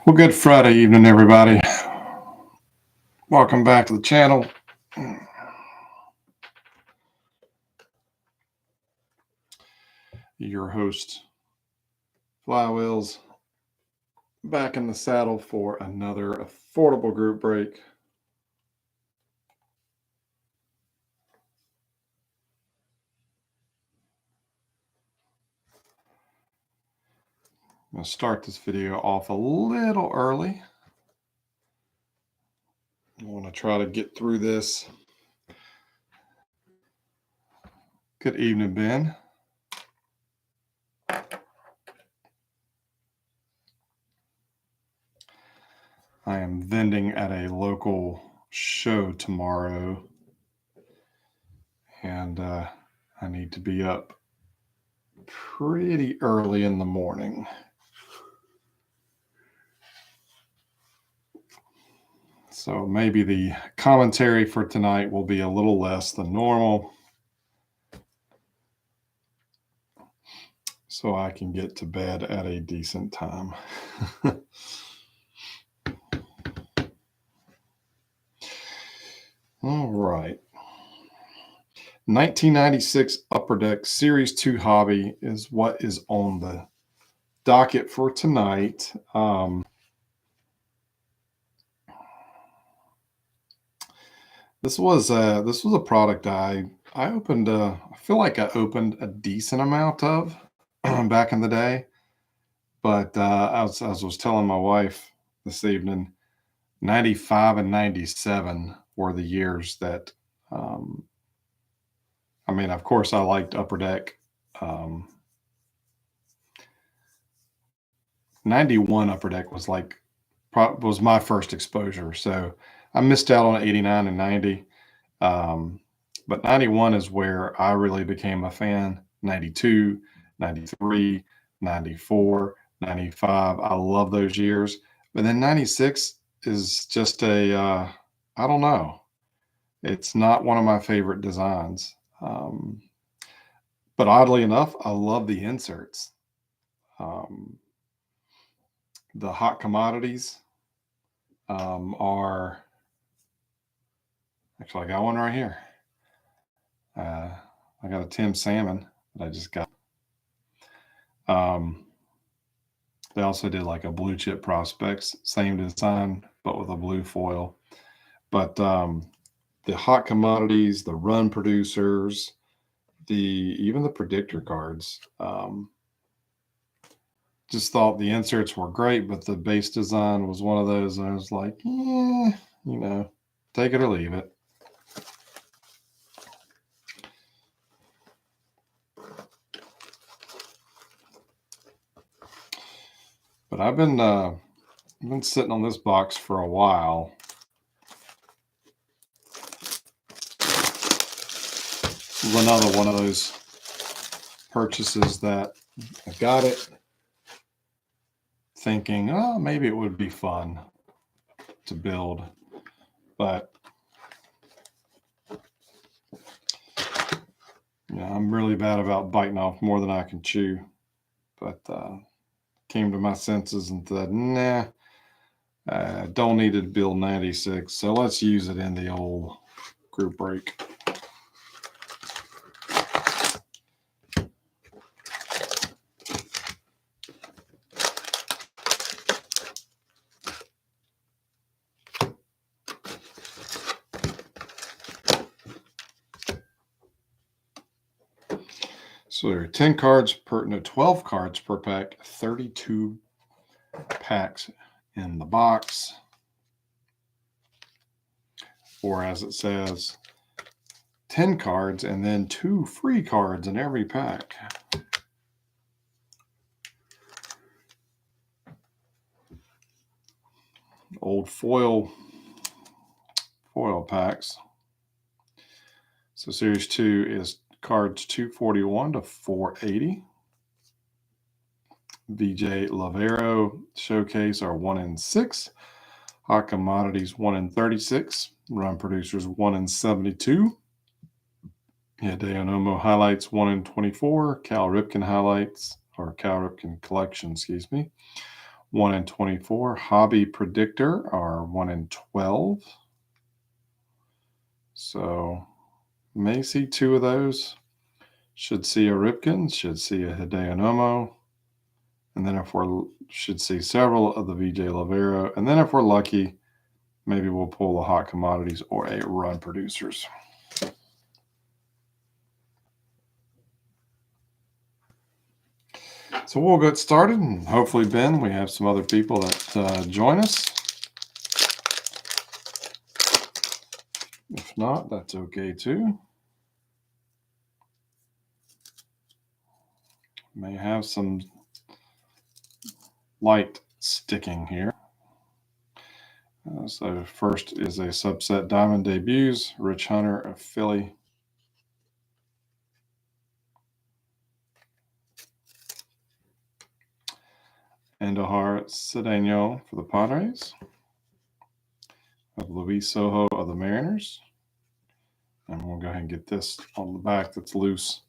Well, good Friday evening, everybody. Welcome back to the channel. Your host, Flywheels, back in the saddle for another affordable group break. I'm going to start this video off a little early. I want to try to get through this. Good evening, Ben. I am vending at a local show tomorrow, and I need to be up pretty early in the morning. So maybe the commentary for tonight will be a little less than normal, so I can get to bed at a decent time. All right. 1996 Upper Deck Series 2 Hobby is what is on the docket for tonight. This was a product I opened. I feel like I opened a decent amount of back in the day, but as I was telling my wife this evening, 95 and 97 were the years that. I mean, of course, I liked Upper Deck. 91 Upper Deck was was my first exposure, so I missed out on 89 and 90. But 91 is where I really became a fan. 92, 93, 94, 95. I love those years. But then 96 is just I don't know. It's not one of my favorite designs. But oddly enough, I love the inserts. The hot commodities are actually, I got one right here. I got a Tim Salmon that I just got. They also did like a blue chip prospects, same design, but with a blue foil. But the hot commodities, the run producers, even the predictor cards. Just thought the inserts were great, but the base design was one of those. And I was like, yeah, take it or leave it. But I've been sitting on this box for a while. This is another one of those purchases that I got it thinking, oh, maybe it would be fun to build, but I'm really bad about biting off more than I can chew. But came to my senses and said, nah, I don't need to build 96, so let's use it in the old group break. So there are 10 cards per, no, 12 cards per pack, 32 packs in the box. Or as it says, 10 cards and then 2 free cards in every pack. Old foil packs. So Series 2 is cards 241 to 480. VJ Lavero Showcase are 1 in 6. Hot Commodities 1 in 36. Run Producers 1 in 72. Hideo Nomo Highlights 1 in 24. Cal Ripken Highlights, or Cal Ripken Collection, excuse me, 1 in 24. Hobby Predictor are 1 in 12. So may see 2 of those. Should see a Ripken, should see a Hideo Nomo. And then if we're should see several of the VJ Lavero. And then if we're lucky, maybe we'll pull the Hot Commodities or a Run Producers. So we'll get started, and hopefully, Ben, we have some other people that join us. If not, that's okay too. May have some light sticking here. So first is a subset Diamond Debuts, Rich Hunter of Philly. Andujar Cedeno for the Padres. Of Luis Sojo of the Mariners. And we'll go ahead and get this on the back that's loose.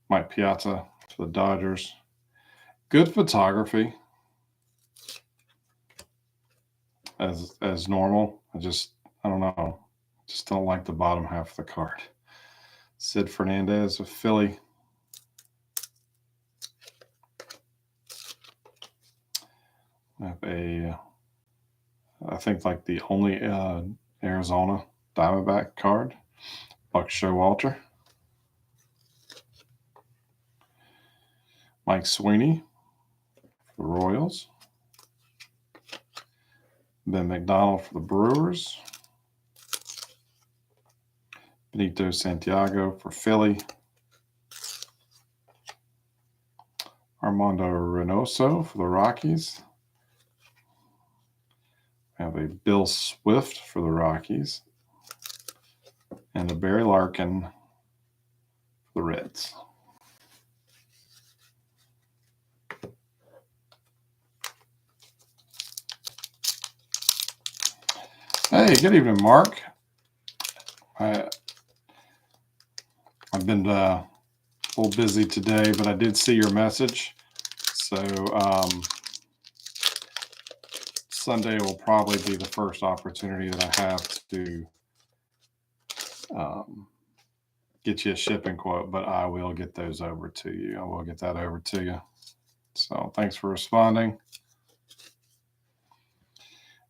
Mike Piazza for the Dodgers. Good photography. As normal. I don't know. Just don't like the bottom half of the card. Sid Fernandez of Philly. I have I think like the only Arizona Diamondback card. Buck Showalter. Mike Sweeney for the Royals. Ben McDonald for the Brewers. Benito Santiago for Philly. Armando Reynoso for the Rockies. I have a Bill Swift for the Rockies. And a Barry Larkin for the Reds. Hey, good evening, Mark. I've been a little busy today, but I did see your message. So Sunday will probably be the first opportunity that I have to get you a shipping quote, but I will get those over to you. I will get that over to you. So thanks for responding.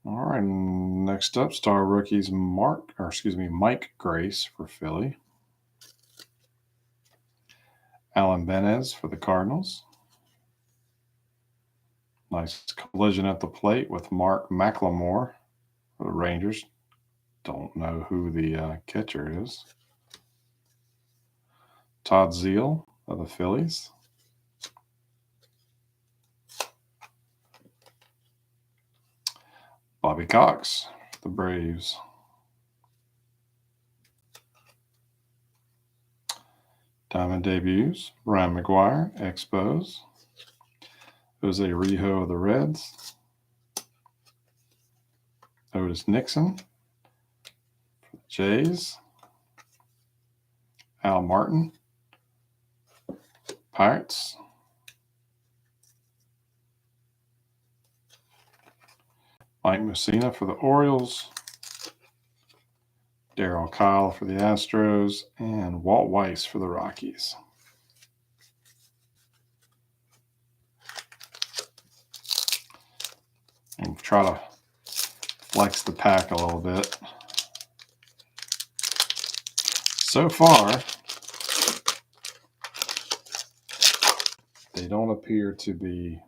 All right, next up, star rookies Mike Grace for Philly. Alan Benez for the Cardinals. Nice collision at the plate with Mark McLemore for the Rangers. Don't know who the catcher is. Todd Zeile of the Phillies. Bobby Cox, the Braves. Diamond Debuts, Ryan McGuire, Expos. Jose Rijo of the Reds. Otis Nixon for the Jays. Al Martin, Pirates. Mike Mussina for the Orioles. Darryl Kyle for the Astros. And Walt Weiss for the Rockies. And try to flex the pack a little bit. So far, they don't appear to be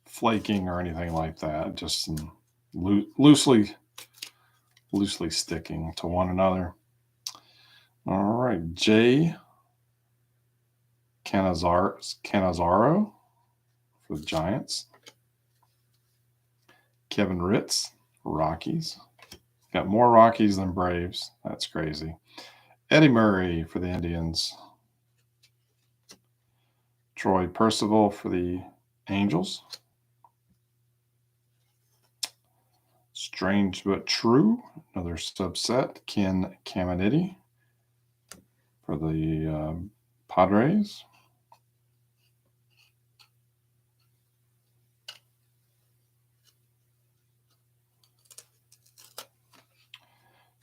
flaking or anything like that. Just some loosely sticking to one another. All right, Jay Cannizaro for the Giants. Kevin Ritz, Rockies. Got more Rockies than Braves. That's crazy. Eddie Murray for the Indians. Troy Percival for the Angels. Strange but true, another subset. Ken Caminiti for the Padres.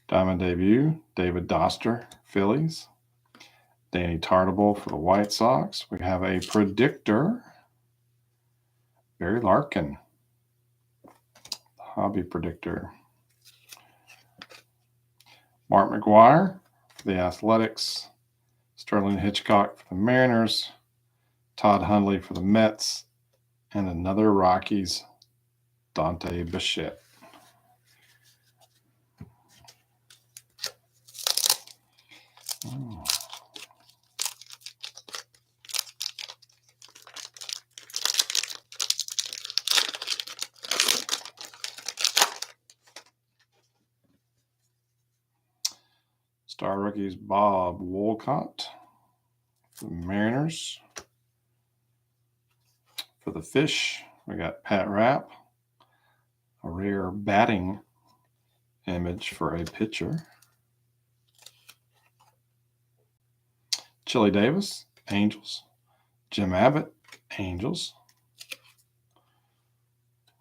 Diamond debut, David Doster, Phillies. Danny Tartabull for the White Sox. We have a predictor, Barry Larkin, hobby predictor. Mark McGwire for the Athletics. Sterling Hitchcock for the Mariners. Todd Hundley for the Mets. And another Rockies, Dante Bichette. Oh. Star rookies, Bob Wolcott for the Mariners. For the Fish, we got Pat Rapp. A rare batting image for a pitcher. Chili Davis, Angels. Jim Abbott, Angels.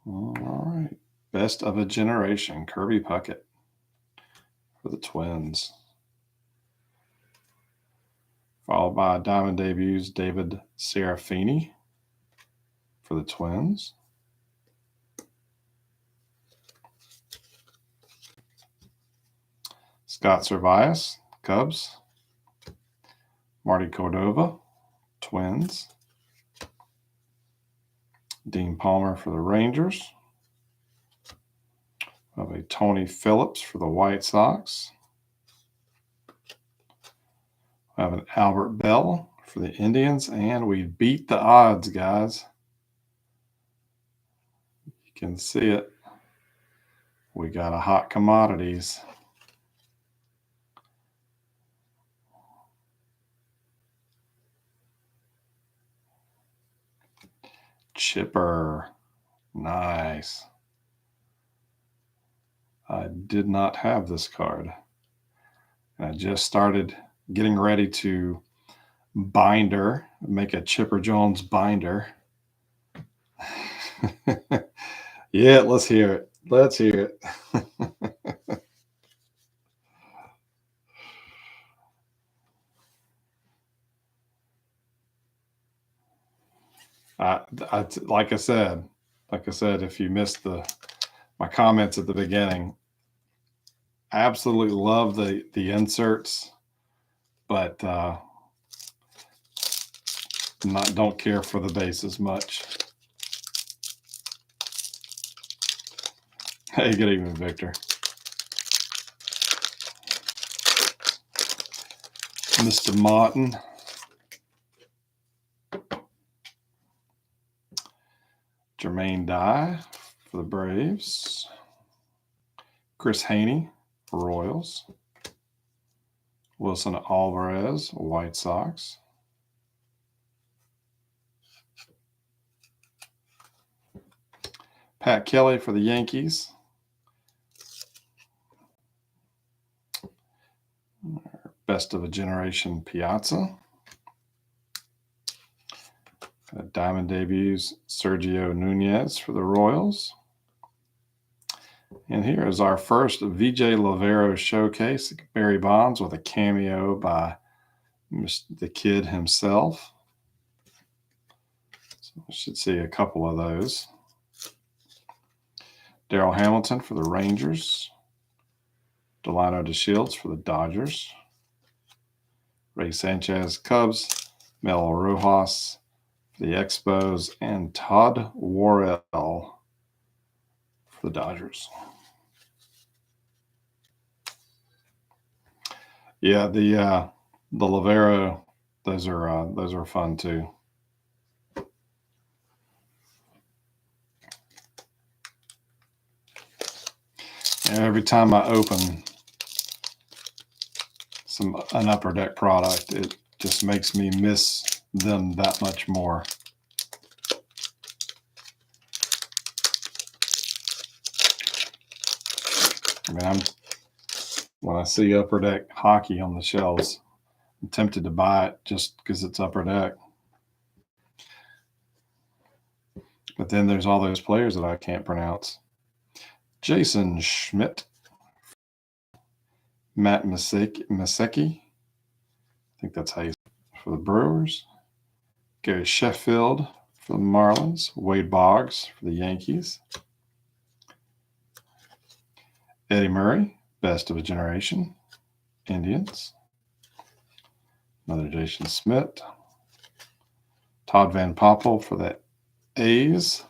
All right. Best of a Generation, Kirby Puckett for the Twins. Followed by Diamond debuts, David Serafini for the Twins. Scott Servais, Cubs. Marty Cordova, Twins. Dean Palmer for the Rangers. We have a Tony Phillips for the White Sox. We have an Albert Bell for the Indians, and we beat the odds, guys. You can see it. We got a hot commodities. Chipper. Nice. I did not have this card. And I just started getting ready to make a Chipper Jones binder. Yeah, let's hear it. Let's hear it. Like I said, if you missed my comments at the beginning, I absolutely love the inserts, but don't care for the bases much. Hey, good evening, Victor. Mr. Martin. Jermaine Dye for the Braves. Chris Haney, Royals. Wilson Alvarez, White Sox. Pat Kelly for the Yankees. Best of a Generation, Piazza. Diamond debuts, Sergio Nunez for the Royals. And here is our first VJ Lavero showcase, Barry Bonds with a cameo by the kid himself. So we should see a couple of those. Darryl Hamilton for the Rangers. Delano DeShields for the Dodgers. Ray Sanchez, Cubs. Mel Rojas for the Expos. And Todd Worrell for the Dodgers. Yeah, the Lavero, those are fun too. And every time I open an Upper Deck product, it just makes me miss them that much more. I mean, when I see Upper Deck hockey on the shelves, I'm tempted to buy it just because it's Upper Deck. But then there's all those players that I can't pronounce. Jason Schmidt. Matt Masecki. I think that's how you say it, for the Brewers. Gary Sheffield for the Marlins. Wade Boggs for the Yankees. Eddie Murray, best of a generation, Indians. Another Jason Smith. Todd Van Poppel for the A's.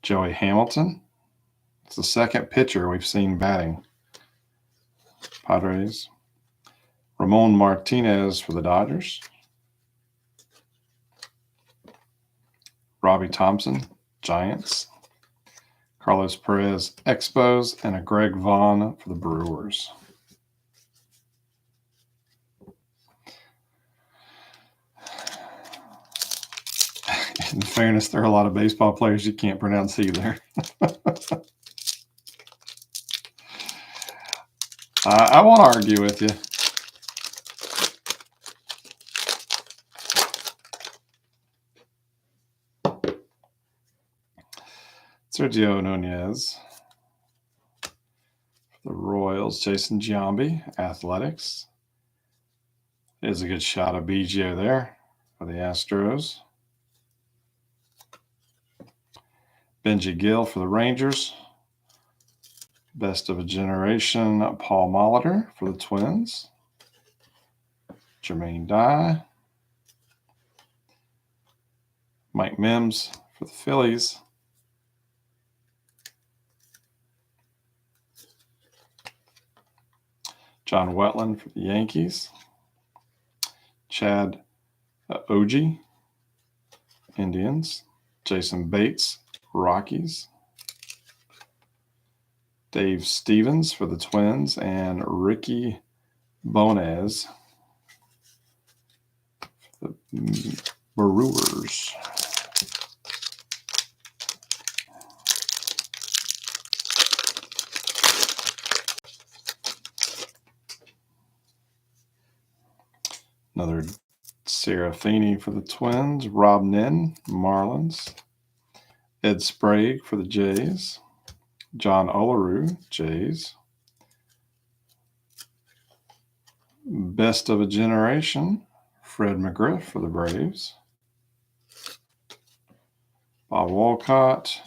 Joey Hamilton. It's the second pitcher we've seen batting. Padres. Ramon Martinez for the Dodgers. Robbie Thompson, Giants. Carlos Perez, Expos, and a Greg Vaughn for the Brewers. In fairness, there are a lot of baseball players you can't pronounce either. I won't argue with you. Sergio Nunez for the Royals. Jason Giambi, Athletics. Is a good shot of Biggio there for the Astros. Benji Gill for the Rangers. Best of a generation, Paul Molitor for the Twins. Jermaine Dye. Mike Mims for the Phillies. John Wetland for the Yankees. Chad Oji, Indians. Jason Bates, Rockies. Dave Stevens for the Twins, and Ricky Bones for the Brewers. Another Serafini for the Twins. Rob Nin, Marlins. Ed Sprague for the Jays. John Olerud, Jays. Best of a generation, Fred McGriff for the Braves. Bob Walcott,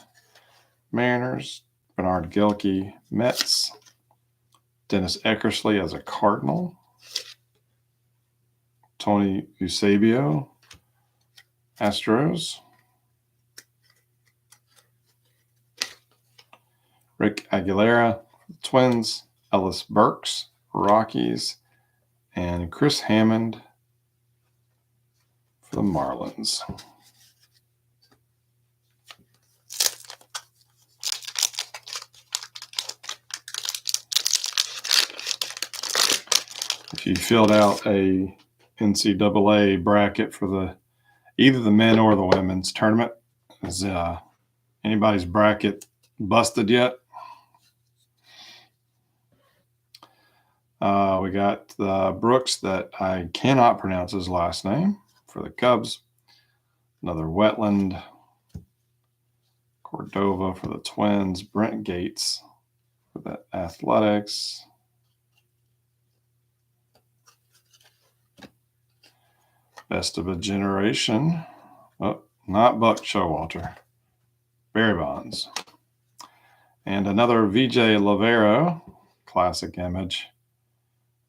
Mariners. Bernard Gilkey, Mets. Dennis Eckersley as a Cardinal. Tony Eusebio, Astros. Rick Aguilera, Twins. Ellis Burks, Rockies. And Chris Hammond for the Marlins. If you filled out a NCAA bracket for either the men or the women's tournament, is anybody's bracket busted yet? We got Brooks, that I cannot pronounce his last name, for the Cubs. Another Wetland. Cordova for the Twins. Brent Gates for the Athletics. Best of a generation. Oh, not Buck Showalter. Barry Bonds. And another VJ Lavero, classic image.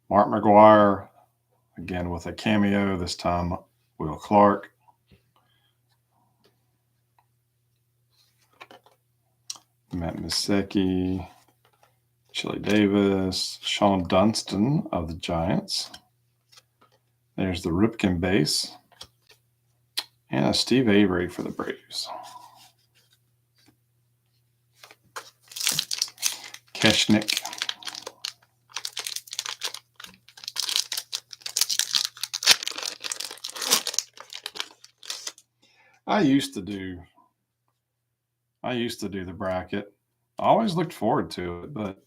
Mark McGwire, again with a cameo, this time Will Clark. Matt Masecki, Chili Davis, Sean Dunston of the Giants. There's the Ripken base. And a Steve Avery for the Braves. Keshnick. I used to do the bracket. I always looked forward to it, but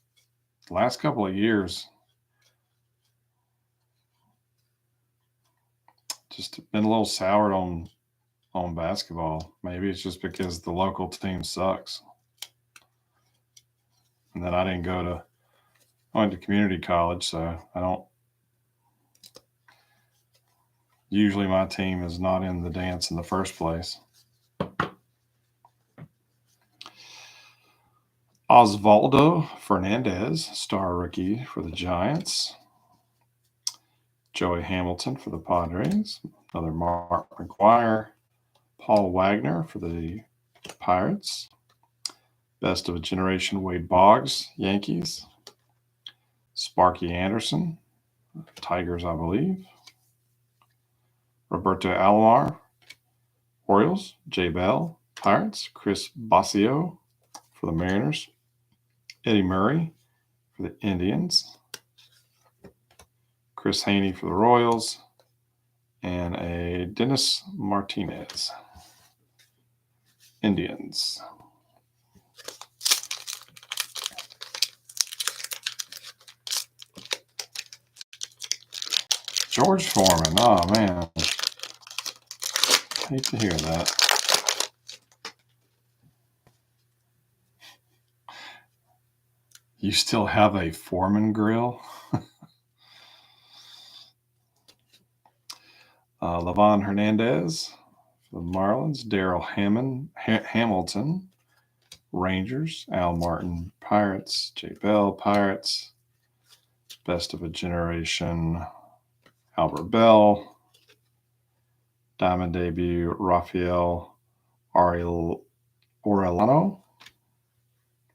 the last couple of years, just been a little soured on basketball. Maybe it's just because the local team sucks. And then I didn't go to I went to community college, so I don't. Usually, my team is not in the dance in the first place. Osvaldo Fernandez, star rookie for the Giants. Joey Hamilton for the Padres. Another Mark McGwire. Paul Wagner for the Pirates. Best of a generation, Wade Boggs, Yankees. Sparky Anderson, Tigers, I believe. Roberto Alomar, Orioles. Jay Bell, Pirates. Chris Bosio for the Mariners. Eddie Murray for the Indians. Chris Haney for the Royals. And a Dennis Martinez, Indians. George Foreman. Oh, man. Hate to hear that. You still have a Foreman grill? Levon Hernandez for the Marlins. Daryl Hamilton, Rangers. Al Martin, Pirates. Jay Bell, Pirates. Best of a generation, Albert Bell. Diamond debut, Rafael Orellano,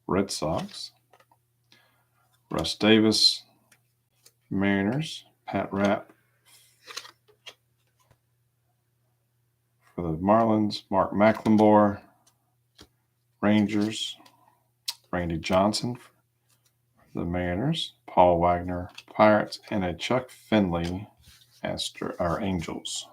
Red Sox. Russ Davis, Mariners. Pat Rapp for the Marlins. Mark McLemore, Rangers. Randy Johnson for the Mariners. Paul Wagner, Pirates. And a Chuck Finley, Angels.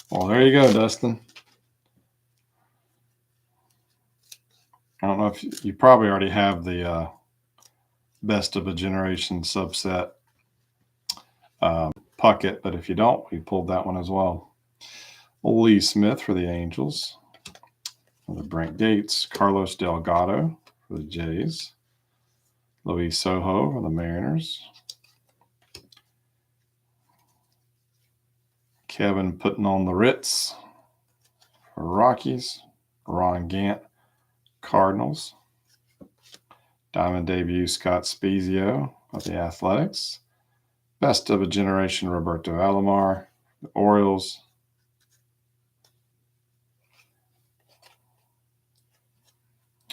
Well, there you go, Dustin. I don't know if you probably already have the best of a generation subset Puckett, but if you don't, we pulled that one as well. Lee Smith for the Angels. The Brent Gates. Carlos Delgado for the Jays. Luis Soho for the Mariners. Kevin putting on the Ritz for Rockies. Ron Gant, Cardinals. Diamond debut, Scott Spezio of the Athletics. Best of a generation, Roberto Alomar, the Orioles.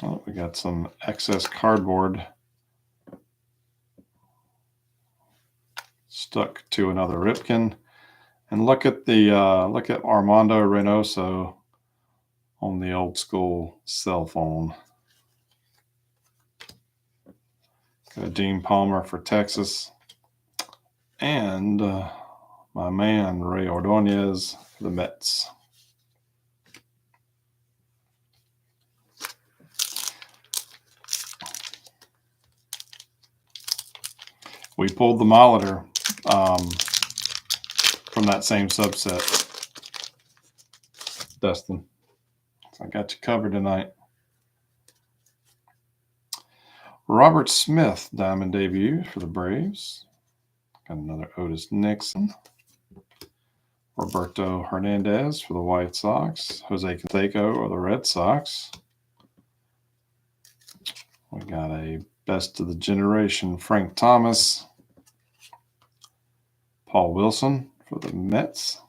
Oh, we got some excess cardboard stuck to another Ripken. And look at Armando Reynoso on the old school cell phone. Got Dean Palmer for Texas. And my man, Ray Ordonez for the Mets. We pulled the Molitor from that same subset, Dustin. So I got you covered tonight. Robert Smith, diamond debut for the Braves. Got another Otis Nixon. Roberto Hernandez for the White Sox. Jose Canseco of the Red Sox. We got a best of the generation, Frank Thomas. Paul Wilson for the Mets.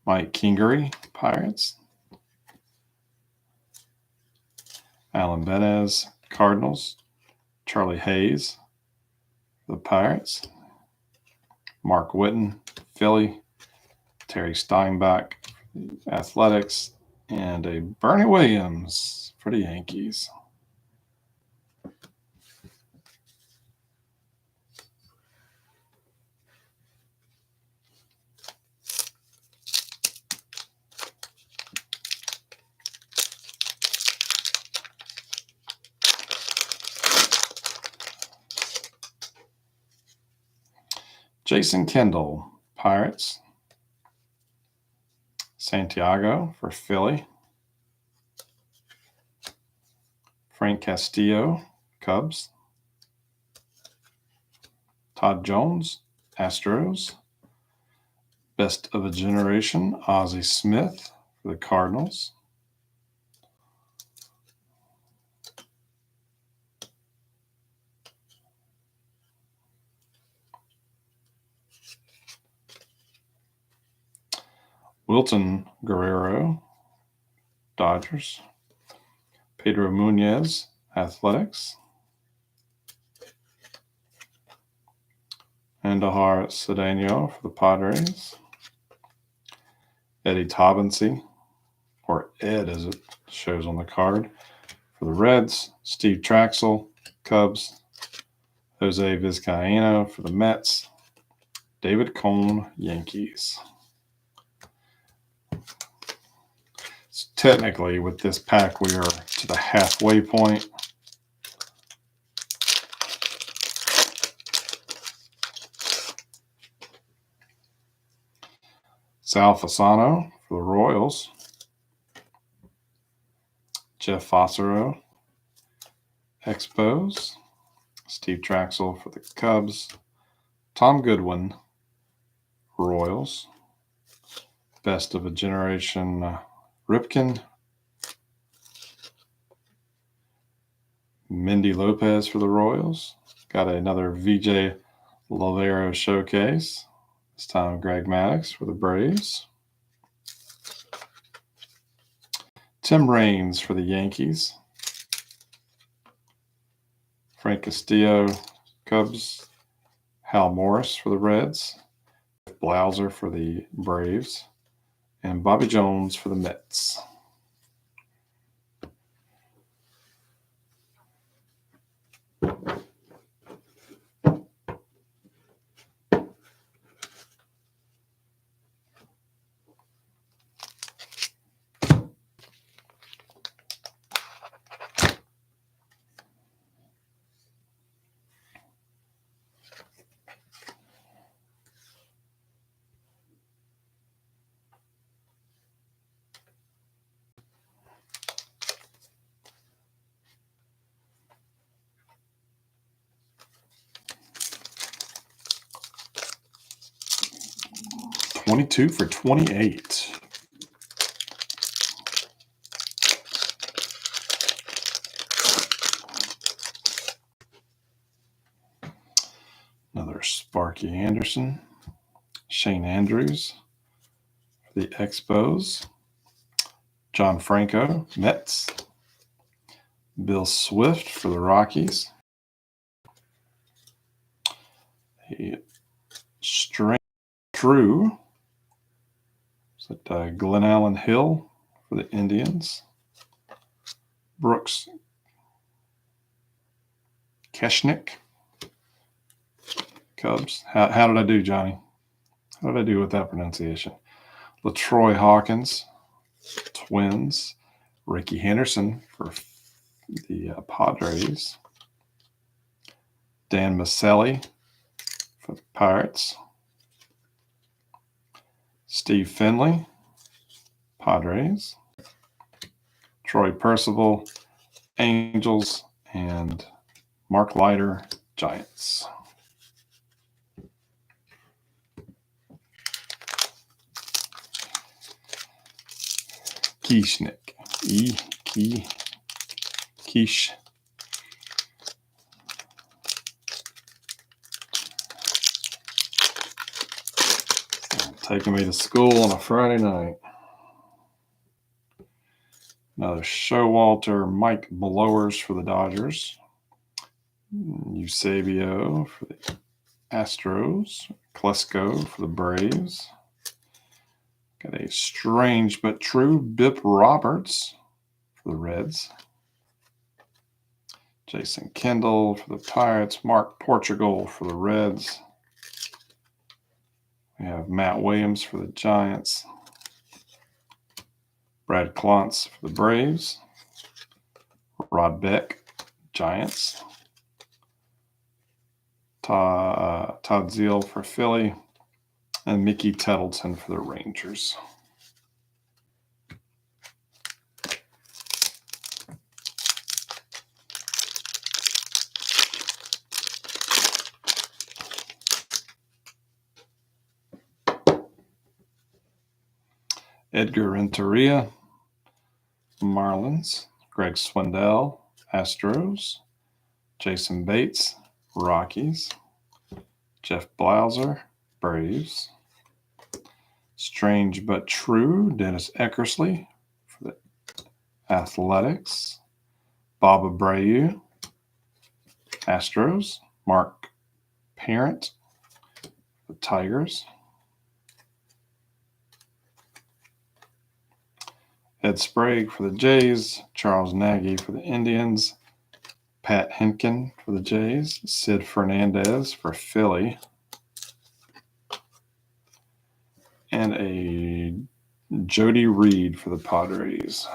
Mike Kingery, Pirates. Alan Benez, Cardinals. Charlie Hayes, the Pirates. Mark Whitten, Philly. Terry Steinbach, Athletics. And a Bernie Williams for the Yankees. Jason Kendall, Pirates. Santiago for Philly. Frank Castillo, Cubs. Todd Jones, Astros. Best of a Generation, Ozzie Smith for the Cardinals. Wilton Guerrero, Dodgers. Pedro Munoz, Athletics. Andujar Cedeno for the Padres. Eddie Taubensee, or Ed as it shows on the card, for the Reds. Steve Traxel, Cubs. Jose Vizcaino for the Mets. David Cone, Yankees. So technically, with this pack, we are to the halfway point. Sal Fasano for the Royals. Jeff Fossero, Expos. Steve Traxel for the Cubs. Tom Goodwin, Royals. Best of a Generation, Ripken. Mindy Lopez for the Royals. Got another VJ Lavero showcase. This time Greg Maddux for the Braves. Tim Raines for the Yankees. Frank Castillo, Cubs. Hal Morris for the Reds. Blauser for the Braves. And Bobby Jones for the Mets. $22 for $28. Another Sparky Anderson. Shane Andrews for the Expos. John Franco, Mets. Bill Swift for the Rockies. A Strange Drew. Is that Glenn Allen Hill for the Indians? Brooks Keshnick, Cubs. How did I do, Johnny? How did I do with that pronunciation? LaTroy Hawkins, Twins. Ricky Henderson for the Padres. Dan Maselli for the Pirates. Steve Finley, Padres. Troy Percival, Angels. And Mark Leiter, Giants. Keshnick. Quiche. Taking me to school on a Friday night. Another Showalter, Mike Blowers for the Dodgers. Eusebio for the Astros. Klesko for the Braves. Got a strange but true Bip Roberts for the Reds. Jason Kendall for the Pirates. Mark Portugal for the Reds. We have Matt Williams for the Giants. Brad Klontz for the Braves. Rod Beck, Giants. Todd Zeal for Philly, and Mickey Tettleton for the Rangers. Edgar Renteria, Marlins. Greg Swindell, Astros. Jason Bates, Rockies. Jeff Blauser, Braves. Strange but True, Dennis Eckersley for the Athletics. Bob Abreu, Astros. Mark Parent, the Tigers. Ed Sprague for the Jays. Charles Nagy for the Indians. Pat Henkin for the Jays. Sid Fernandez for Philly. And a Jody Reed for the Padres.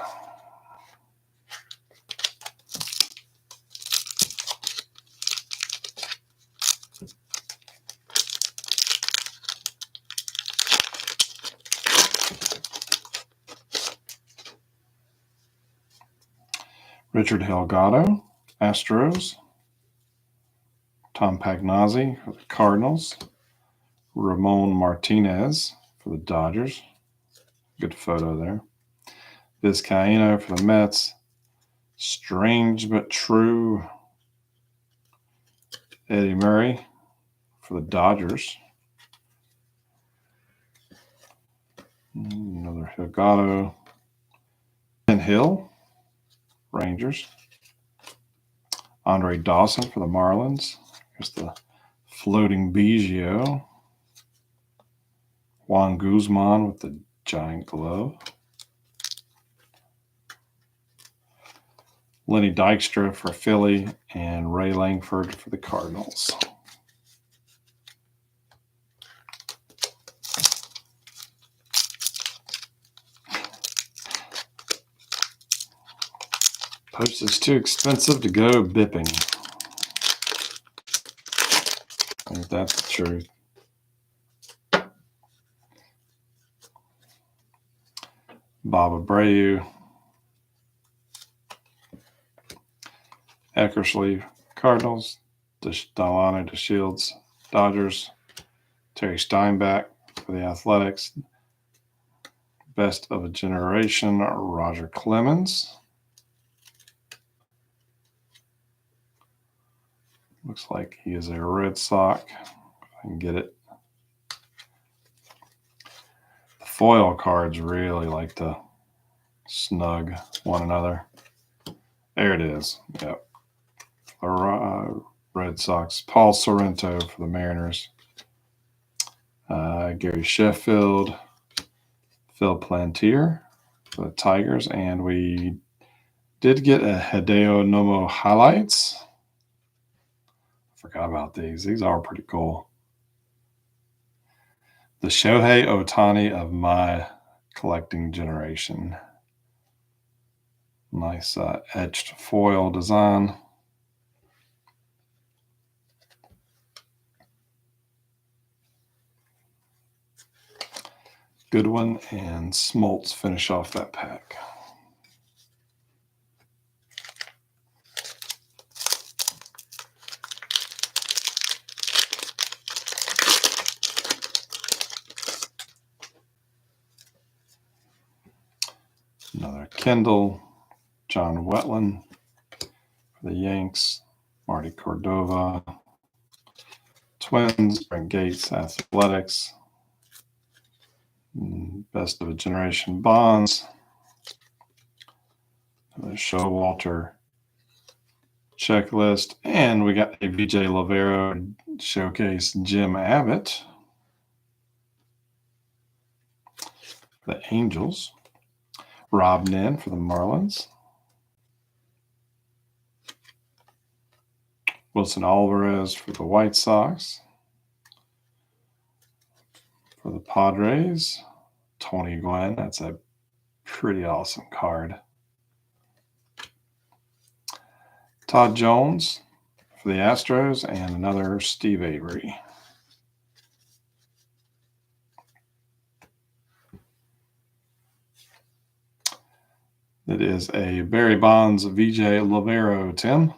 Richard Delgado, Astros. Tom Pagnozzi for the Cardinals. Ramon Martinez for the Dodgers. Good photo there. Vizcaíno for the Mets. Strange but True, Eddie Murray for the Dodgers. Another Delgado. Ken Hill, Rangers. Andre Dawson for the Marlins. Here's the floating Biggio. Juan Guzman with the giant glove. Lenny Dykstra for Philly, and Ray Langford for the Cardinals. Postage too expensive to go bipping. Ain't that the truth? Bob Abreu. Eckersley, Cardinals. Delano DeShields, Dodgers. Terry Steinbach for the Athletics. Best of a Generation, Roger Clemens. Looks like he is a Red Sox. If I can get it. The foil cards really like to snug one another. There it is. Yep. Red Sox. Paul Sorrento for the Mariners. Gary Sheffield. Phil Plantier for the Tigers. And we did get a Hideo Nomo highlights. Forgot about these. These are pretty cool. The Shohei Ohtani of my collecting generation. Nice etched foil design. Goodwin and Smoltz finish off that pack. Another Kendall, John Wetland for the Yanks, Marty Cordova, Twins, Brent Gates, Athletics, Best of a Generation Bonds, Showalter checklist, and we got a VJ Lavero showcase Jim Abbott, the Angels, Rob Nin for the Marlins, Wilson Alvarez for the White Sox, for the Padres, Tony Gwynn. That's a pretty awesome card. Todd Jones for the Astros, and another Steve Avery. It is a Barry Bonds VJ Lavero, Tim.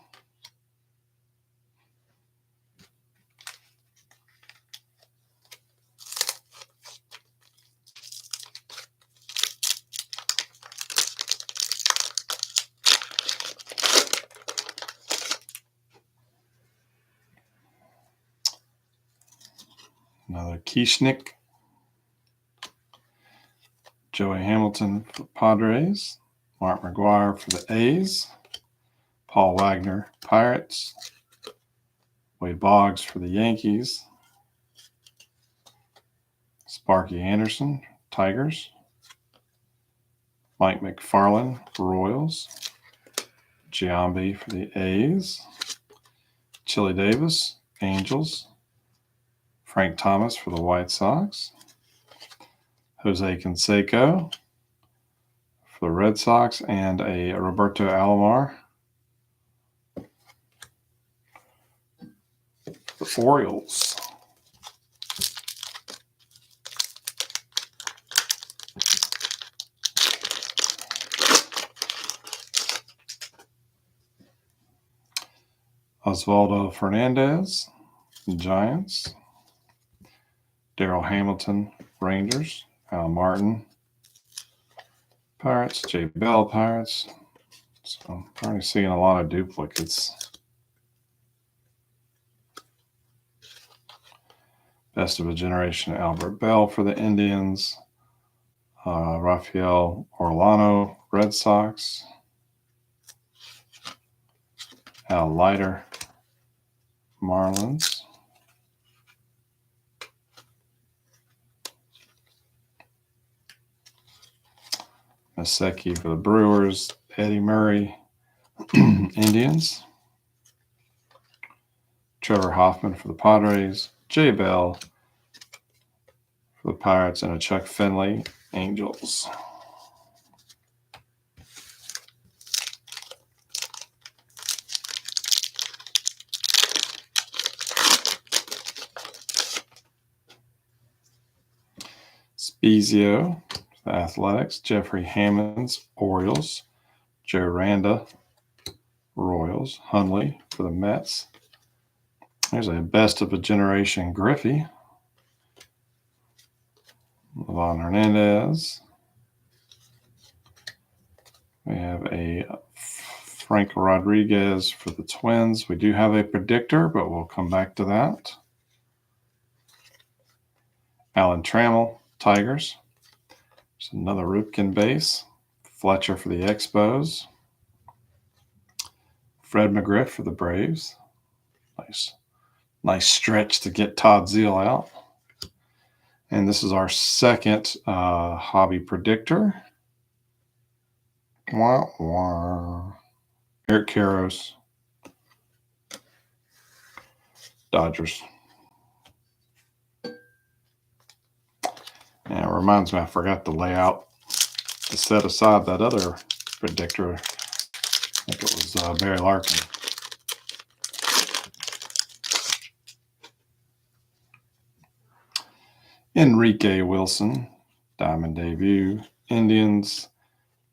Another Kieschnick. Joey Hamilton for the Padres. Mark McGwire for the A's. Paul Wagner, Pirates. Wade Boggs for the Yankees. Sparky Anderson, Tigers. Mike McFarland, Royals. Giambi for the A's. Chili Davis, Angels. Frank Thomas for the White Sox. Jose Canseco for the Red Sox, and a Roberto Alomar for the Orioles. Osvaldo Fernandez, Giants. Darrell Hamilton, Rangers. Al Martin, Pirates. Jay Bell, Pirates. So I'm already seeing a lot of duplicates. Best of a Generation, Albert Bell for the Indians. Rafael Orlano, Red Sox. Al Leiter, Marlins. Maseki for the Brewers. Eddie Murray, Indians. Trevor Hoffman for the Padres. Jay Bell for the Pirates, and a Chuck Finley, Angels. Spezio, the Athletics. Jeffrey Hammonds, Orioles. Joe Randa, Royals. Hundley for the Mets. There's a Best of a Generation Griffey. Levon Hernandez. We have a Frank Rodriguez for the Twins. We do have a predictor, but we'll come back to that. Alan Trammell, Tigers. There's another Ripken base. Fletcher for the Expos. Fred McGriff for the Braves. Nice stretch to get Todd Zeal out. And this is our second hobby predictor. Wah, wah. Eric Karros, Dodgers. And it reminds me, I forgot to lay out to set aside that other predictor. I think it was Barry Larkin. Enrique Wilson, Diamond Debut, Indians.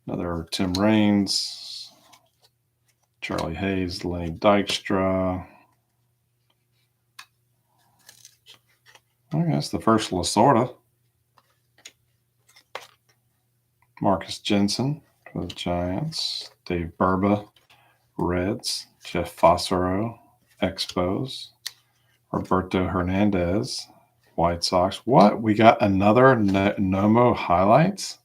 Another Tim Raines, Charlie Hayes, Lenny Dykstra. I guess the first Lasorda. Marcus Jensen for the Giants. Dave Burba, Reds. Jeff Fossero, Expos. Roberto Hernandez, White Sox. What? We got another Nomo highlights?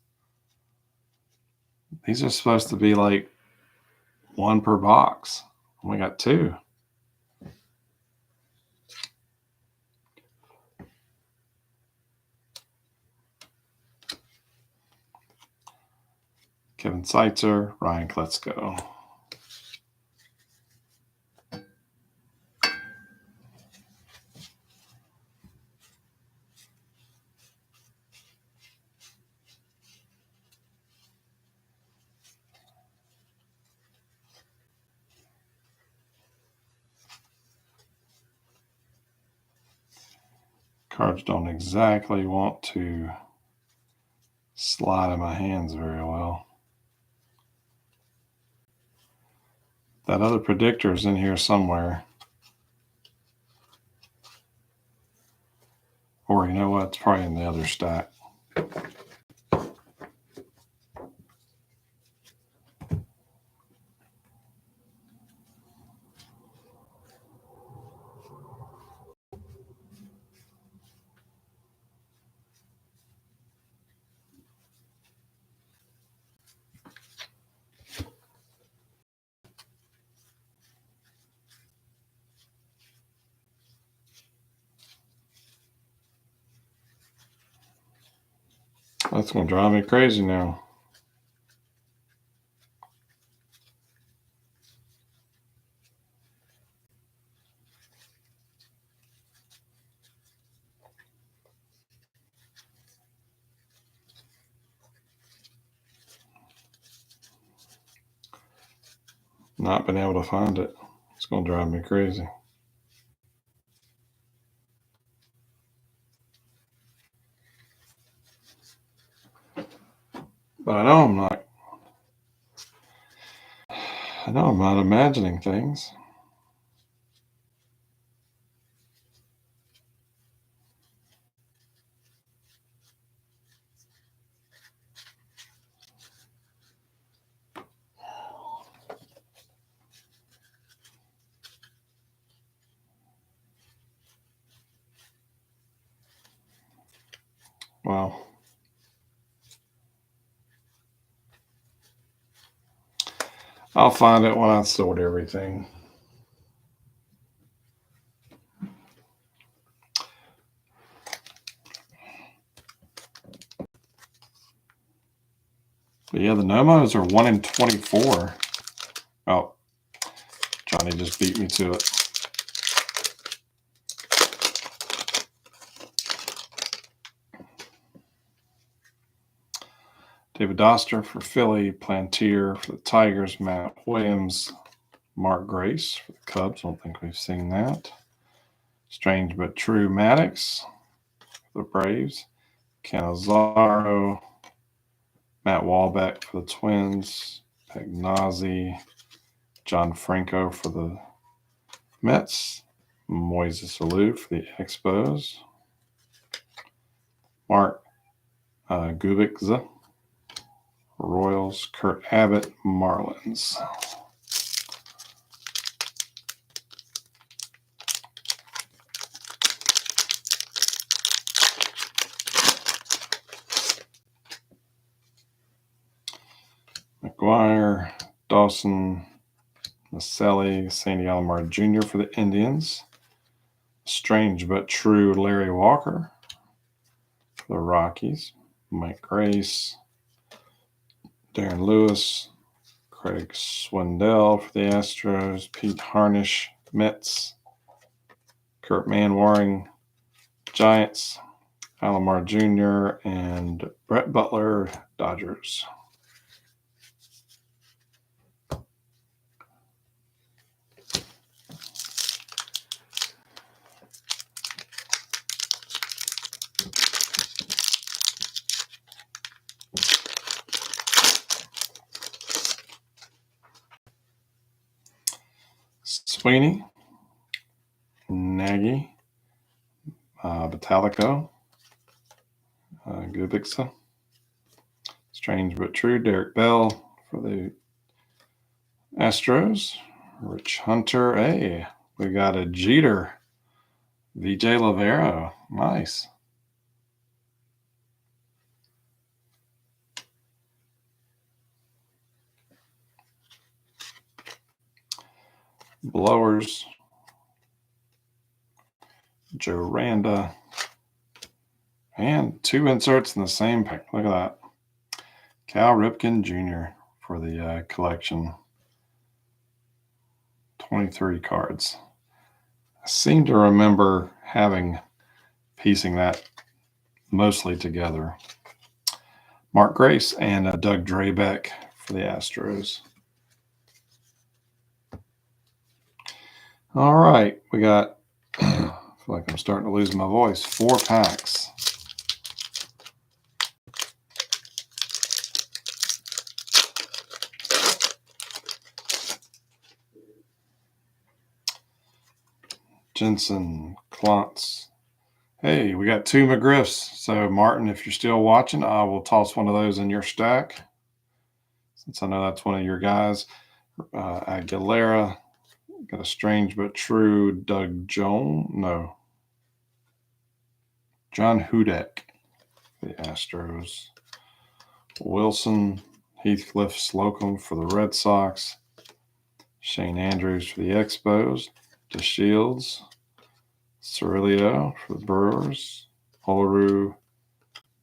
These are supposed to be like one per box. We got two. Kevin Seitzer, Ryan Kletzko. Cards don't exactly want to slide in my hands very well. That other predictor is in here somewhere. Or you know what? It's probably in the other stack. That's going to drive me crazy now. Not been able to find it. It's going to drive me crazy. But I know I'm not imagining things. Well, I'll find it when I sort everything. But yeah, the Nomos are 1 in 24. Oh, Johnny just beat me to it. David Doster for Philly, Plantier for the Tigers, Matt Williams, Mark Grace for the Cubs. I don't think we've seen that. Strange but true, Maddox for the Braves, Canizaro, Matt Walbeck for the Twins, Pagnozzi, John Franco for the Mets, Moises Alou for the Expos, Mark Gubicza, Royals, Kurt Abbott, Marlins. McGuire, Dawson, Maselli, Sandy Alomar Jr. for the Indians. Strange but true, Larry Walker for the Rockies. Mike Grace, Darren Lewis, Craig Swindell for the Astros, Pete Harnish, Mets, Kurt Manwaring, Giants, Alomar Jr., and Brett Butler, Dodgers. Sweeney, Nagy, Batalico, Gubixa, Strange but true, Derek Bell for the Astros, Rich Hunter. Hey, we got a Jeter, VJ Lavero. Nice. Blowers, Joe Randa, and 2 inserts in the same pack. Look at that. Cal Ripken Jr. for the collection. 23 cards. I seem to remember piecing that mostly together. Mark Grace and Doug Drabek for the Astros. All right, we got feel like I'm starting to lose my voice. 4 packs. Jensen, Klontz. Hey, we got 2 McGriffs. So, Martin, if you're still watching, I will toss one of those in your stack, since I know that's one of your guys. Aguilera, got a strange but true Doug Jones. No. John Hudek, the Astros. Wilson, Heathcliff, Slocum for the Red Sox. Shane Andrews for the Expos. DeShields, Cirillo for the Brewers. Olaru,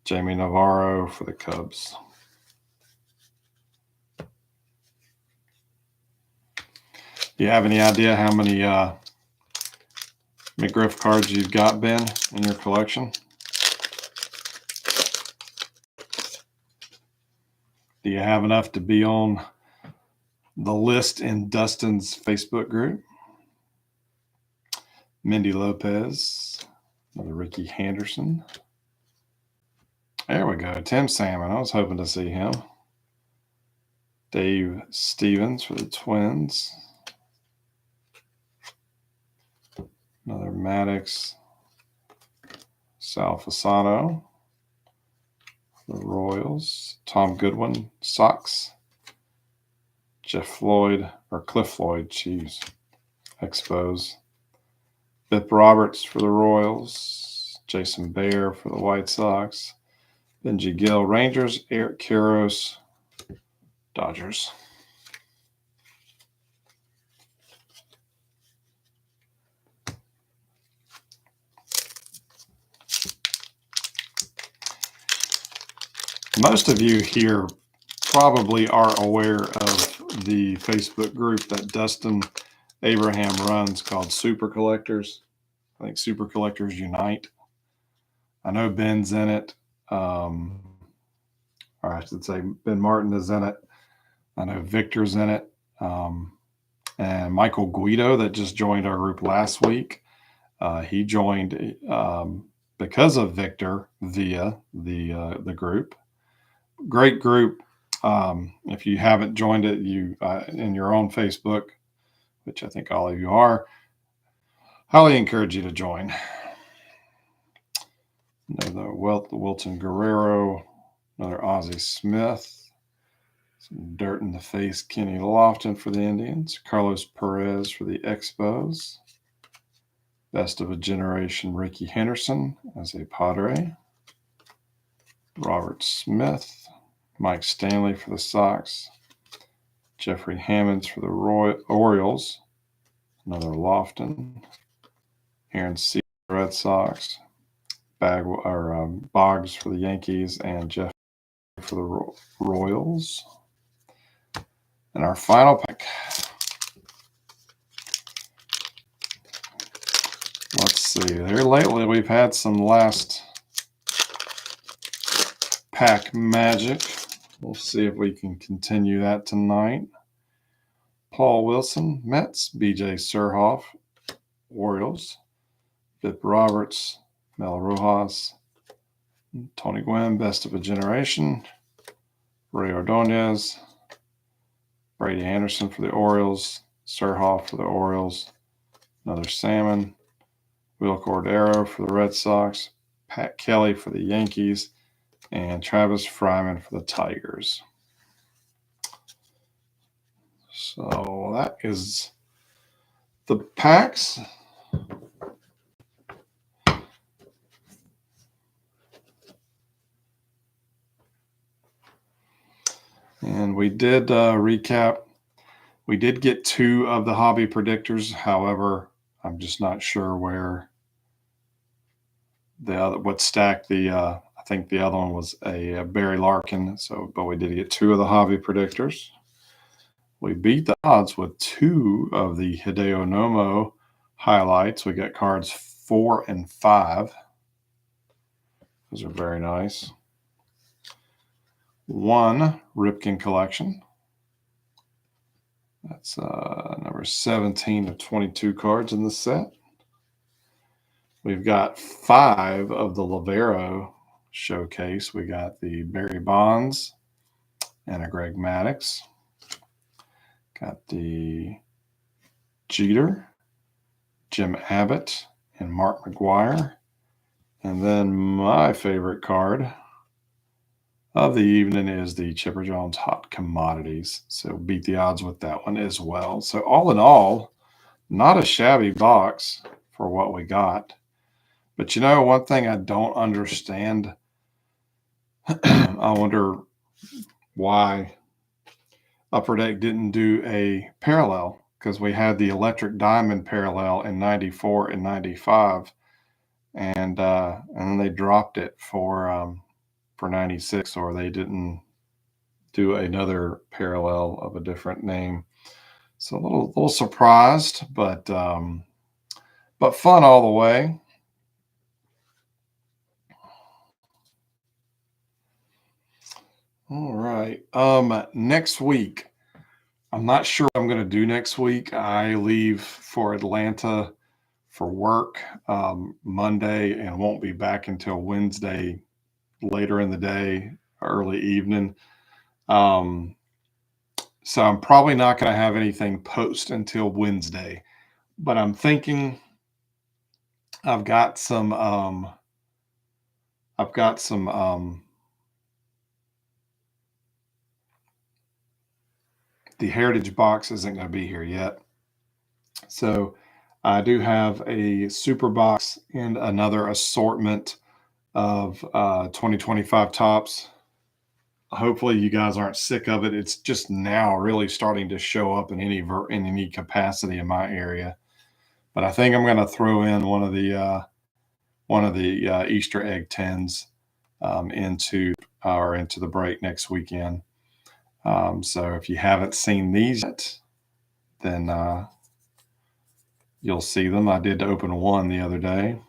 Jamie Navarro for the Cubs. Do you have any idea how many McGriff cards you've got, Ben, in your collection? Do you have enough to be on the list in Dustin's Facebook group? Mindy Lopez, another Ricky Henderson. There we go. Tim Salmon. I was hoping to see him. Dave Stevens for the Twins. Another Maddox. Sal Fasano for the Royals. Tom Goodwin, Sox. Jeff Floyd, or Cliff Floyd, Expos. Bip Roberts for the Royals. Jason Bear for the White Sox. Benji Gill, Rangers. Eric Karros, Dodgers. Most of you here probably are aware of the Facebook group that Dustin Abraham runs called Super Collectors. I think Super Collectors Unite. I know Ben's in it. Or I should say Ben Martin is in it. I know Victor's in it. And Michael Guido, that just joined our group last week. He joined because of Victor via the group. Great group. If you haven't joined it, you in your own Facebook, which I think all of you are, highly encourage you to join. Another Wilton Guerrero, another Ozzie Smith, some dirt in the face Kenny Lofton for the Indians, Carlos Perez for the Expos, best of a generation Ricky Henderson as a Padre, Robert Smith, Mike Stanley for the Sox, Jeffrey Hammonds for the Orioles, another Lofton, Aaron C. for the Red Sox, Boggs for the Yankees, and Jeff for the Royals. And our final pick. Let's see. Here lately, we've had some last pack magic. We'll see if we can continue that tonight. Paul Wilson, Mets. BJ Surhoff, Orioles. Bip Roberts, Mel Rojas. Tony Gwynn, best of a generation. Ray Ordonez. Brady Anderson for the Orioles. Surhoff for the Orioles. Another Salmon. Will Cordero for the Red Sox. Pat Kelly for the Yankees. And Travis Fryman for the Tigers. So that is the packs. And we did recap. We did get 2 of the hobby predictors. However, I'm just not sure where what stack I think the other one was a Barry Larkin. But we did get 2 of the hobby predictors. We beat the odds with 2 of the Hideo Nomo highlights. We got cards 4 and 5. Those are very nice. 1 Ripken collection. That's number 17 of 22 cards in the set. We've got 5 of the Lavero showcase. We got the Barry Bonds and a Greg Maddux. Got the Jeter, Jim Abbott, and Mark McGwire. And then my favorite card of the evening is the Chipper Jones Hot Commodities. So beat the odds with that one as well. So all in all, not a shabby box for what we got. But one thing I don't understand, I wonder why Upper Deck didn't do a parallel, because we had the Electric Diamond parallel in 94 and 95. And then they dropped it for 96, or they didn't do another parallel of a different name. So a little surprised, but fun all the way. All right. Next week, I'm not sure what I'm going to do next week. I leave for Atlanta for work Monday and won't be back until Wednesday, later in the day, early evening. So I'm probably not going to have anything post until Wednesday, but I'm thinking I've got some the Heritage box isn't going to be here yet. So I do have a super box and another assortment of 2025 tops. Hopefully you guys aren't sick of it. It's just now really starting to show up in any capacity in my area. But I think I'm going to throw in one of the Easter egg tins into the break next weekend. So if you haven't seen these yet, then you'll see them. I did open one the other day.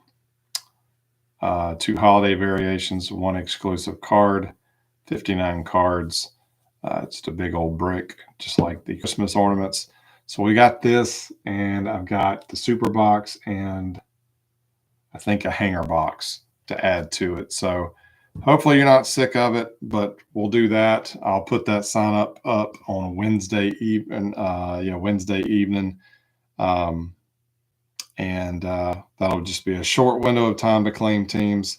2 holiday variations, 1 exclusive card, 59 cards. It's a big old brick, just like the Christmas ornaments. So we got this, and I've got the super box and I think a hanger box to add to it. So hopefully you're not sick of it, but we'll do that. I'll put that sign up on Wednesday evening. And that'll just be a short window of time to claim teams.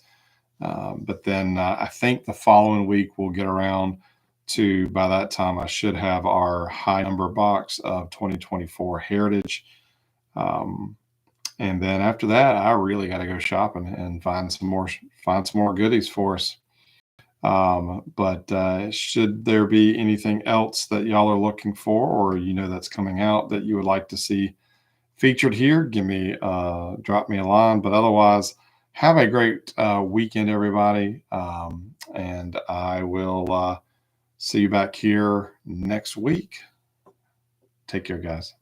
But then I think the following week we'll get around to, by that time, I should have our high number box of 2024 Heritage. And then after that, I really got to go shopping and find some more goodies for us. But should there be anything else that y'all are looking for, or that's coming out that you would like to see featured here, drop me a line. But otherwise, have a great weekend, everybody. And I will see you back here next week. Take care, guys.